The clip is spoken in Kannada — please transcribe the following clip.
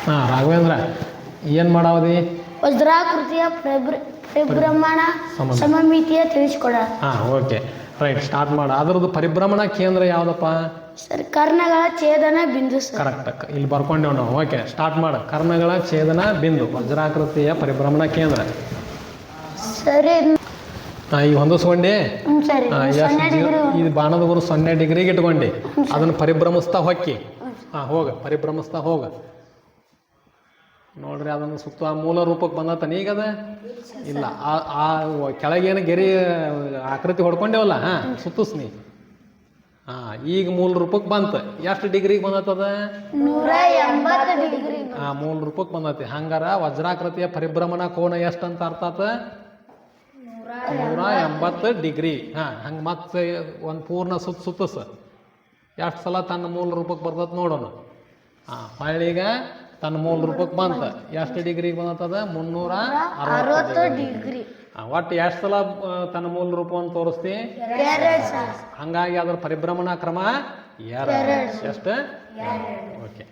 ಹಾಂ ರಾಘವೇಂದ್ರ ಏನು ಮಾಡಾವದಿ? ವಜ್ರಾಕೃತಿಯ ಪರಿಭ್ರಮಣ ಸಮಮಿತಿಯ ತಿಳಿಸ್ಕೊಡ. ಹಾಂ ಓಕೆ ರೈಟ್ ಸ್ಟಾರ್ಟ್ ಮಾಡ. ಅದ್ರದ್ದು ಪರಿಭ್ರಮಣ ಕೇಂದ್ರ ಯಾವುದಪ್ಪ? ಸರ್ ಕರ್ಣಗಳ ಛೇದನ ಬಿಂದು ಸರ್. ಕರೆಕ್ಟ್, ಇಲ್ಲಿ ಬರ್ಕೊಂಡೇವು ನಾವು. ಓಕೆ ಸ್ಟಾರ್ಟ್ ಮಾಡ. ಕರ್ಣಗಳ ಛೇದನ ಬಿಂದು ವಜ್ರಾಕೃತಿಯ ಪರಿಭ್ರಮಣ ಕೇಂದ್ರ. ಸರಿ ಈಗ ಹೊಂದಿಸ್ಕೊಂಡೆ. ಸರಿ ಇದು ಬಾಣದ ಗುರು 0 ಡಿಗ್ರಿಗೆ ಇಟ್ಕೊಂಡೆ. ಅದನ್ನು ಪರಿಭ್ರಮಿಸ್ತಾ ಹೊಕ್ಕಿ. ಹಾಂ ಹೋಗ, ಪರಿಭ್ರಮಿಸ್ತಾ ಹೋಗ. ನೋಡ್ರಿ ಅದನ್ನು ಸುತ್ತ ಮೂಲ ರೂಪಕ್ಕೆ ಬಂದತಾನೆ ಈಗದ ಇಲ್ಲ. ಆ ಕೆಳಗೇನು ಗೆರಿ ಆಕೃತಿ ಹೊಡ್ಕೊಂಡೇವಲ್ಲ, ಹಾಂ ಸುತ್ತಿಸ್ನಿ. ಹಾಂ ಈಗ ಮೂಲ ರೂಪಕ್ಕೆ ಬಂತು. ಎಷ್ಟು ಡಿಗ್ರಿಗೆ ಬಂದತ್ತದ? 180 ಡಿಗ್ರಿ. ಹಾಂ ಮೂಲ ರೂಪಕ್ಕೆ ಬಂದತಿ. ಹಂಗಾರ ವಜ್ರಾಕೃತಿಯ ಪರಿಭ್ರಮಣ ಕೋನ ಎಷ್ಟು ಅಂತ ಅರ್ಥ ಆತ? 180 ಡಿಗ್ರಿ. ಹಾಂ ಹಂಗೆ ಮತ್ತೆ ಒಂದು ಪೂರ್ಣ ಸುತ್ತಸ ಎಷ್ಟು ಸಲ ತನ್ನ ಮೂಲ ರೂಪಕ್ಕೆ ಬರ್ತದೆ ನೋಡೋಣ. ಹಾಂ ಹೊಳ್ಳೀಗ ತನ್ನ ಮೂಲ ರೂಪಕ್ಕೆ ಬಂತ. ಎಷ್ಟು ಡಿಗ್ರಿಗೆ ಬಂದತ್ತದ? 360 ಡಿಗ್ರಿ. ಒಟ್ಟು ಎಷ್ಟು ಸಲ ತನ್ನ ಮೂಲ ರೂಪವನ್ನು ತೋರಿಸ್ತಿ? ಹಂಗಾಗಿ ಅದ್ರ ಪರಿಭ್ರಮಣ ಕ್ರಮ 2. ಎಷ್ಟು? ಓಕೆ.